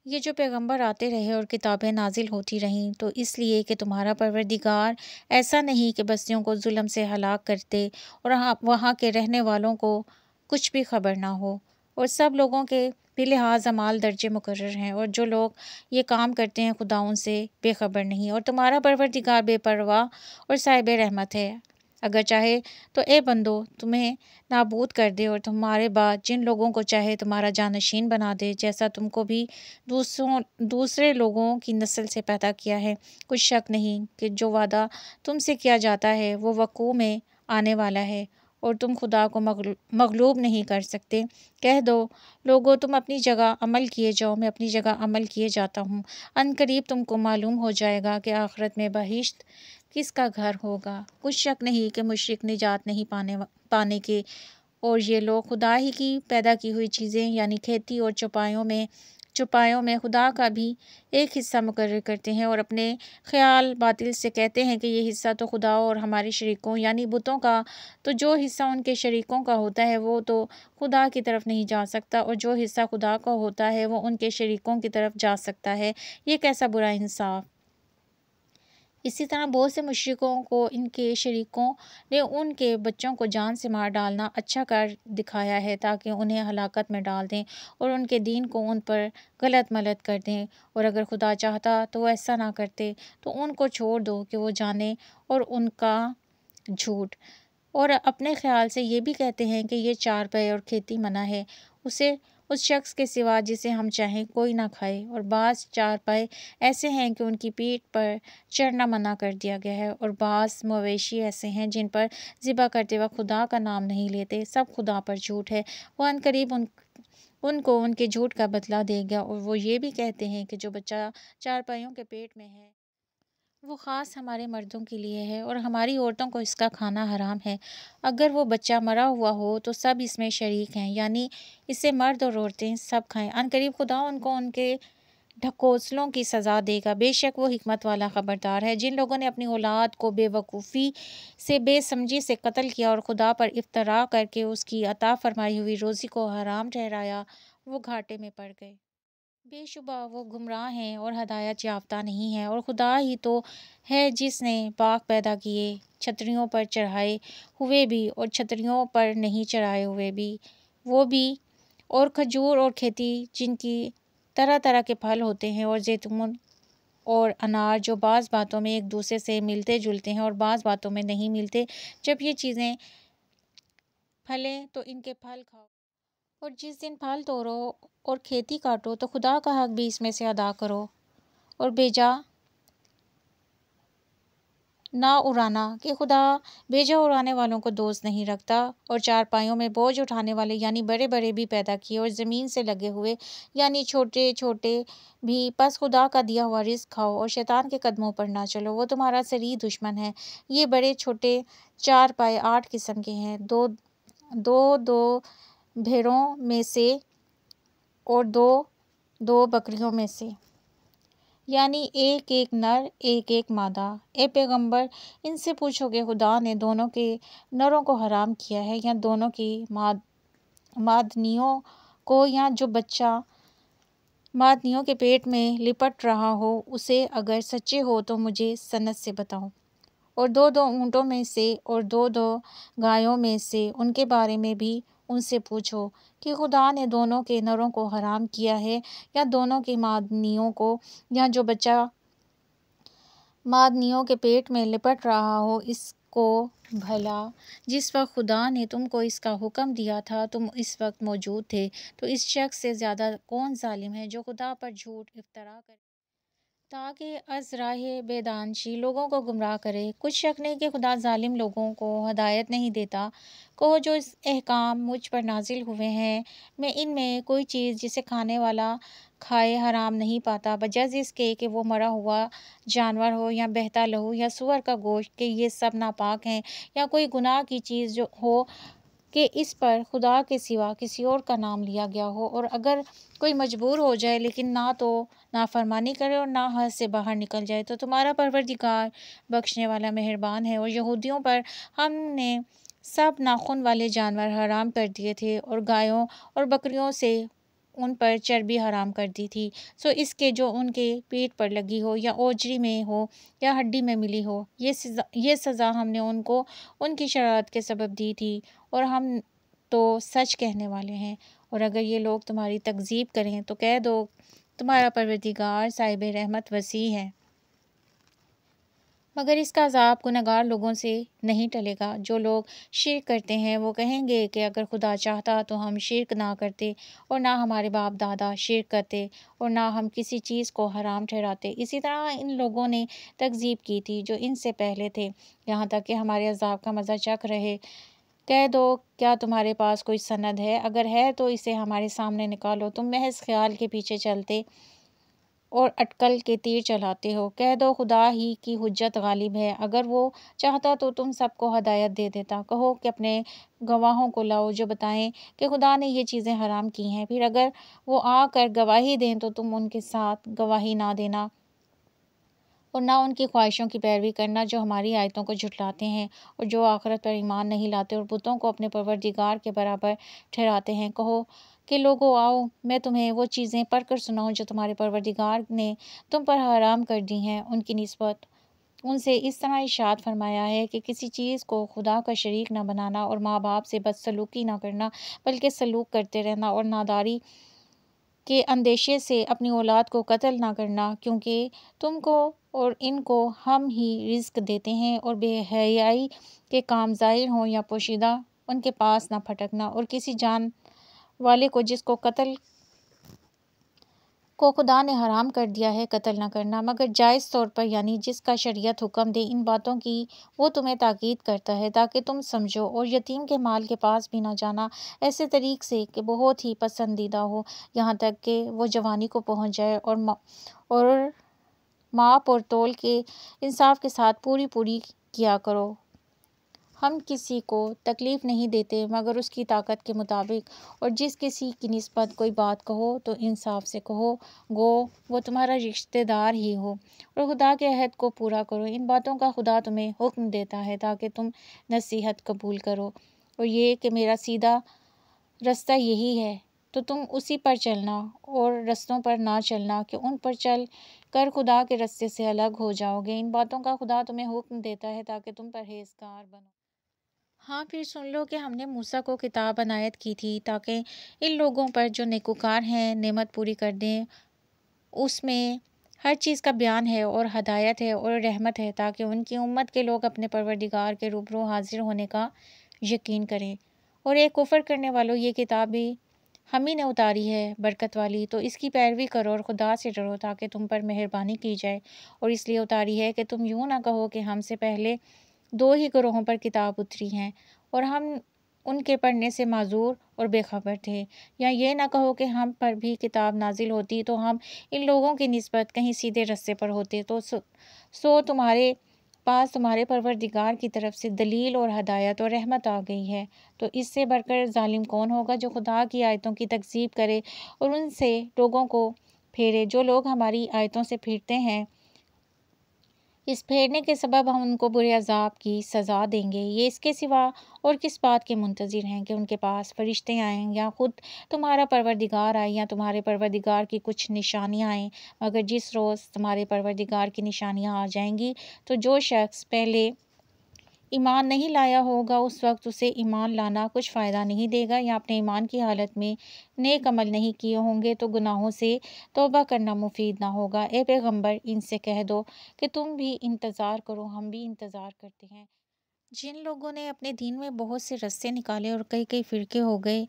یہ جو پیغمبر آتے رہے اور کتابیں نازل ہوتی رہیں تو اس لیے کہ تمہارا پروردگار ایسا نہیں کہ بستیوں کو ظلم سے ہلاک کرتے اور وہاں کے رہنے والوں کو کچھ بھی خبر نہ ہو، اور سب لوگوں کے بھی لحاظ اعمال درجے مقرر ہیں، اور جو لوگ یہ کام کرتے ہیں خدا ان سے بے خبر نہیں۔ اور تمہارا پروردگار بے پرواہ اور صاحب رحمت ہے، اگر چاہے تو اے بندو تمہیں نابود کر دے اور تمہارے بعد جن لوگوں کو چاہے تمہارا جانشین بنا دے، جیسا تم کو بھی دوسرے لوگوں کی نسل سے پیدا کیا ہے۔ کچھ شک نہیں کہ جو وعدہ تم سے کیا جاتا ہے وہ وقوع میں آنے والا ہے، اور تم خدا کو مغلوب نہیں کر سکتے۔ کہہ دو لوگو، تم اپنی جگہ عمل کیے جاؤ، میں اپنی جگہ عمل کیے جاتا ہوں۔ ان قریب تم کو معلوم ہو جائے گا کہ آخرت میں بہشت کس کا گھر ہوگا۔ کچھ شک نہیں کہ مشرک نجات نہیں پانے کے، اور یہ لوگ خدا ہی کی پیدا کی ہوئی چیزیں یعنی کھیتی اور چوپایوں میں خدا کا بھی ایک حصہ مقرر کرتے ہیں، اور اپنے خیال باطل سے کہتے ہیں کہ یہ حصہ تو خدا اور ہمارے شریکوں یعنی بتوں کا، تو جو حصہ ان کے شریکوں کا ہوتا ہے وہ تو خدا کی طرف نہیں جا سکتا، اور جو حصہ خدا کا ہوتا ہے وہ ان کے شریکوں کی طرف جا سکتا ہے۔ یہ کیسا برا انصاف! اسی طرح بہت سے مشرکوں کو ان کے شریکوں نے ان کے بچوں کو جان سے مار ڈالنا اچھا کر دکھایا ہے تاکہ انہیں ہلاکت میں ڈال دیں اور ان کے دین کو ان پر غلط ملت کر دیں، اور اگر خدا چاہتا تو وہ ایسا نہ کرتے۔ تو ان کو چھوڑ دو کہ وہ جانیں اور ان کا جھوٹ، اور اپنے خیال سے یہ بھی کہتے ہیں کہ یہ چارپائی اور کھیتی منع ہے اس شخص کے سوا جسے ہم چاہیں کوئی نہ کھائے، اور بعض چارپائے ایسے ہیں کہ ان کی پیٹھ پر چڑھنا منع کر دیا گیا ہے، اور بعض مویشی ایسے ہیں جن پر ذبح کرتے وقت خدا کا نام نہیں لیتے، سب خدا پر جھوٹ ہے۔ وہ عنقریب ان کو ان کے جھوٹ کا بدلہ دے گا۔ اور وہ یہ بھی کہتے ہیں کہ جو بچہ چارپائیوں کے پیٹ میں ہے وہ خاص ہمارے مردوں کے لیے ہے اور ہماری عورتوں کو اس کا کھانا حرام ہے۔ اگر وہ بچہ مرا ہوا ہو تو سب اس میں شریک ہیں، یعنی اسے مرد اور عورتیں سب کھائیں۔ عنقریب خدا ان کو ان کے ڈھکوسلوں کی سزا دے گا، بے شک وہ حکمت والا خبردار ہے۔ جن لوگوں نے اپنی اولاد کو بے وقوفی سے بے سمجھی سے قتل کیا اور خدا پر افترا کر کے اس کی عطا فرمائی ہوئی روزی کو حرام ٹھہرایا، وہ گھاٹے میں پڑ گئے۔ بے شبہ وہ گمراہ ہیں اور ہدایت یافتہ نہیں ہیں۔ اور خدا ہی تو ہے جس نے باغ پیدا کیے، چھتریوں پر چڑھائے ہوئے بھی اور چھتریوں پر نہیں چڑھائے ہوئے بھی، وہ بھی، اور کھجور اور کھیتی جن کی طرح طرح کے پھل ہوتے ہیں، اور زیتون اور انار جو بعض باتوں میں ایک دوسرے سے ملتے جلتے ہیں اور بعض باتوں میں نہیں ملتے۔ جب یہ چیزیں پھلیں تو ان کے پھل کھاؤ، اور جس دن پھل توڑو اور کھیتی کاٹو تو خدا کا حق بھی اس میں سے ادا کرو، اور بیجا نہ اڑانا کہ خدا بھیجا اڑانے والوں کو دوست نہیں رکھتا، اور چارپائیوں میں بوجھ اٹھانے والے یعنی بڑے بڑے بھی پیدا کیے اور زمین سے لگے ہوئے یعنی چھوٹے چھوٹے بھی، پس خدا کا دیا ہوا رزق کھاؤ اور شیطان کے قدموں پر نہ چلو، وہ تمہارا شریر دشمن ہے۔ یہ بڑے چھوٹے چارپائے 8 قسم کے ہیں، دو دو بھیڑوں میں سے اور دو دو بکریوں میں سے، یعنی ایک ایک نر ایک ایک مادہ۔ اے پیغمبر، ان سے پوچھو کہ خدا نے دونوں کے نروں کو حرام کیا ہے یا دونوں کی مادنیوں کو، یا جو بچہ مادنیوں کے پیٹ میں لپٹ رہا ہو اسے؟ اگر سچے ہو تو مجھے سند سے بتاؤ۔ اور دو دو اونٹوں میں سے اور دو دو گایوں میں سے، ان کے بارے میں بھی ان سے پوچھو کہ خدا نے دونوں کے نروں کو حرام کیا ہے یا دونوں کی مادنیوں کو، یا جو بچہ مادنیوں کے پیٹ میں لپٹ رہا ہو اس کو؟ بھلا جس وقت خدا نے تم کو اس کا حکم دیا تھا تم اس وقت موجود تھے، تو اس شخص سے زیادہ کون ظالم ہے جو خدا پر جھوٹ افطرا کرے تاکہ از راہ بےدانشی لوگوں کو گمراہ کرے؟ کچھ شک نہیں کہ خدا ظالم لوگوں کو ہدایت نہیں دیتا۔ کہو جو احکام مجھ پر نازل ہوئے ہیں میں ان میں کوئی چیز جسے کھانے والا کھائے حرام نہیں پاتا، بجز اس کے کہ وہ مرا ہوا جانور ہو یا بہتا لہو یا سور کا گوشت، کہ یہ سب ناپاک ہیں، یا کوئی گناہ کی چیز جو ہو کہ اس پر خدا کے سوا کسی اور کا نام لیا گیا ہو، اور اگر کوئی مجبور ہو جائے لیکن نہ تو نافرمانی کرے اور نہ حد سے باہر نکل جائے، تو تمہارا پروردگار بخشنے والا مہربان ہے۔ اور یہودیوں پر ہم نے سب ناخن والے جانور حرام کر دیے تھے، اور گایوں اور بکریوں سے ان پر چربی حرام کر دی تھی، سو اس کے جو ان کے پیٹ پر لگی ہو یا اوجری میں ہو یا ہڈی میں ملی ہو، یہ سزا ہم نے ان کو ان کی شرارت کے سبب دی تھی، اور ہم تو سچ کہنے والے ہیں۔ اور اگر یہ لوگ تمہاری تکذیب کریں تو کہہ دو تمہارا پروردگار صاحب رحمت وسیع ہے، مگر اس کا عذاب گنہگار لوگوں سے نہیں ٹلے گا۔ جو لوگ شرک کرتے ہیں وہ کہیں گے کہ اگر خدا چاہتا تو ہم شرک نہ کرتے، اور نہ ہمارے باپ دادا شرک کرتے، اور نہ ہم کسی چیز کو حرام ٹھہراتے۔ اسی طرح ان لوگوں نے تکذیب کی تھی جو ان سے پہلے تھے، یہاں تک کہ ہمارے عذاب کا مزہ چکھ رہے۔ کہہ دو کیا تمہارے پاس کوئی سند ہے؟ اگر ہے تو اسے ہمارے سامنے نکالو۔ تم محض خیال کے پیچھے چلتے اور اٹکل کے تیر چلاتے ہو۔ کہہ دو خدا ہی کی حجت غالب ہے، اگر وہ چاہتا تو تم سب کو ہدایت دے دیتا۔ کہو کہ اپنے گواہوں کو لاؤ جو بتائیں کہ خدا نے یہ چیزیں حرام کی ہیں، پھر اگر وہ آ کر گواہی دیں تو تم ان کے ساتھ گواہی نہ دینا اور نہ ان کی خواہشوں کی پیروی کرنا جو ہماری آیتوں کو جھٹلاتے ہیں اور جو آخرت پر ایمان نہیں لاتے اور بتوں کو اپنے پروردگار کے برابر ٹھہراتے ہیں۔ کہو کہ لوگو آؤ میں تمہیں وہ چیزیں پڑھ کر سناؤں جو تمہارے پروردگار نے تم پر حرام کر دی ہیں۔ ان کی نسبت ان سے اس طرح ارشاد فرمایا ہے کہ کسی چیز کو خدا کا شریک نہ بنانا، اور ماں باپ سے بدسلوکی نہ کرنا بلکہ سلوک کرتے رہنا، اور ناداری کے اندیشے سے اپنی اولاد کو قتل نہ کرنا، کیونکہ تم کو اور ان کو ہم ہی رزق دیتے ہیں، اور بے حیائی کے کام ظاہر ہوں یا پوشیدہ ان کے پاس نہ پھٹکنا، اور کسی جان والے کو جس کو قتل کو خدا نے حرام کر دیا ہے قتل نہ کرنا، مگر جائز طور پر یعنی جس کا شریعت حکم دے۔ ان باتوں کی وہ تمہیں تاکید کرتا ہے تاکہ تم سمجھو، اور یتیم کے مال کے پاس بھی نہ جانا ایسے طریق سے کہ بہت ہی پسندیدہ ہو، یہاں تک کہ وہ جوانی کو پہنچ جائے، اور ماپ اور تول کے انصاف کے ساتھ پوری پوری کیا کرو۔ ہم کسی کو تکلیف نہیں دیتے مگر اس کی طاقت کے مطابق، اور جس کسی کی نسبت کوئی بات کہو تو انصاف سے کہو، گو وہ تمہارا رشتہ دار ہی ہو، اور خدا کے عہد کو پورا کرو۔ ان باتوں کا خدا تمہیں حکم دیتا ہے تاکہ تم نصیحت قبول کرو، اور یہ کہ میرا سیدھا رستہ یہی ہے تو تم اسی پر چلنا، اور رستوں پر نہ چلنا کہ ان پر چل کر خدا کے رستے سے الگ ہو جاؤ گے۔ ان باتوں کا خدا تمہیں حکم دیتا ہے تاکہ تم پرہیزگار بنو۔ ہاں پھر سن لو کہ ہم نے موسیٰ کو کتاب عنایت کی تھی تاکہ ان لوگوں پر جو نیکوکار ہیں نعمت پوری کر دیں۔ اس میں ہر چیز کا بیان ہے اور ہدایت ہے اور رحمت ہے، تاکہ ان کی امت کے لوگ اپنے پروردگار کے روبرو حاضر ہونے کا یقین کریں۔ اور اے کفر کرنے والو، یہ کتاب بھی ہم ہی نے اتاری ہے برکت والی، تو اس کی پیروی کرو اور خدا سے ڈرو تاکہ تم پر مہربانی کی جائے۔ اور اس لیے اتاری ہے کہ تم یوں نہ کہو کہ ہم سے پہلے 2 ہی گروہوں پر کتاب اتری ہیں اور ہم ان کے پڑھنے سے معذور اور بے خبر تھے، یا یہ نہ کہو کہ ہم پر بھی کتاب نازل ہوتی تو ہم ان لوگوں کی نسبت کہیں سیدھے رستے پر ہوتے، تو سو تمہارے پاس تمہارے پروردگار کی طرف سے دلیل اور ہدایت اور رحمت آ گئی ہے۔ تو اس سے بڑھ کر ظالم کون ہوگا جو خدا کی آیتوں کی تکذیب کرے اور ان سے لوگوں کو پھیرے۔ جو لوگ ہماری آیتوں سے پھرتے ہیں، اس پھیرنے کے سبب ہم ان کو برے عذاب کی سزا دیں گے۔ یہ اس کے سوا اور کس بات کے منتظر ہیں کہ ان کے پاس فرشتے آئیں یا خود تمہارا پروردگار آئے یا تمہارے پروردگار کی کچھ نشانیاں آئیں، مگر جس روز تمہارے پروردگار کی نشانیاں آ جائیں گی تو جو شخص پہلے ایمان نہیں لایا ہوگا اس وقت اسے ایمان لانا کچھ فائدہ نہیں دے گا، یا اپنے ایمان کی حالت میں نیک عمل نہیں کیے ہوں گے تو گناہوں سے توبہ کرنا مفید نہ ہوگا۔ اے پیغمبر، ان سے کہہ دو کہ تم بھی انتظار کرو، ہم بھی انتظار کرتے ہیں۔ جن لوگوں نے اپنے دین میں بہت سے رستے نکالے اور کئی کئی فرقے ہو گئے،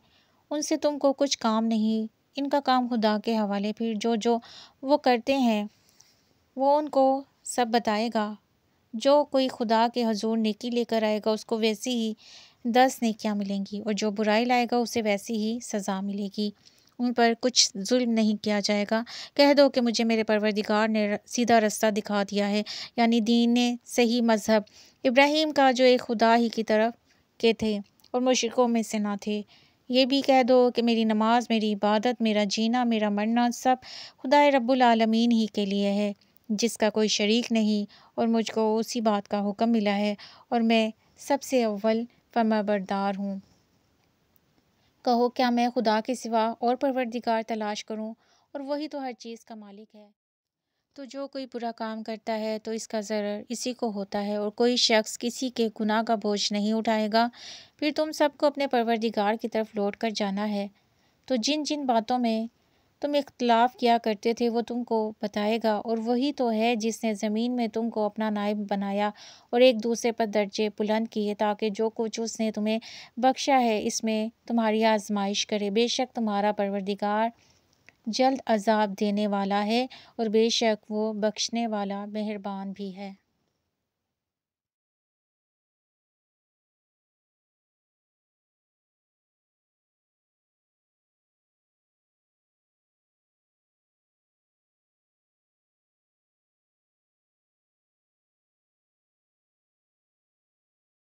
ان سے تم کو کچھ کام نہیں، ان کا کام خدا کے حوالے۔ پھر جو وہ کرتے ہیں وہ ان کو سب بتائے گا۔ جو کوئی خدا کے حضور نیکی لے کر آئے گا اس کو ویسی ہی 10 نیکیاں ملیں گی، اور جو برائی لائے گا اسے ویسی ہی سزا ملے گی۔ ان پر کچھ ظلم نہیں کیا جائے گا۔ کہہ دو کہ مجھے میرے پروردگار نے سیدھا رستہ دکھا دیا ہے، یعنی دین صحیح مذہب ابراہیم کا جو ایک خدا ہی کی طرف کے تھے اور مشرکوں میں سے نہ تھے۔ یہ بھی کہہ دو کہ میری نماز، میری عبادت، میرا جینا، میرا مرنا سب خدائے رب العالمین ہی کے لیے ہے، جس کا کوئی شریک نہیں، اور مجھ کو اسی بات کا حکم ملا ہے اور میں سب سے اول فرمانبردار ہوں۔ کہو کیا میں خدا کے سوا اور پروردگار تلاش کروں، اور وہی تو ہر چیز کا مالک ہے۔ تو جو کوئی برا کام کرتا ہے تو اس کا ضرر اسی کو ہوتا ہے، اور کوئی شخص کسی کے گناہ کا بوجھ نہیں اٹھائے گا۔ پھر تم سب کو اپنے پروردگار کی طرف لوٹ کر جانا ہے، تو جن جن باتوں میں تم اختلاف کیا کرتے تھے وہ تم کو بتائے گا، اور وہی تو ہے جس نے زمین میں تم کو اپنا نائب بنایا اور ایک دوسرے پر درجے بلند کیے، تاکہ جو کچھ اس نے تمہیں بخشا ہے اس میں تمہاری آزمائش کرے۔ بے شک تمہارا پروردگار جلد عذاب دینے والا ہے، اور بے شک وہ بخشنے والا مہربان بھی ہے۔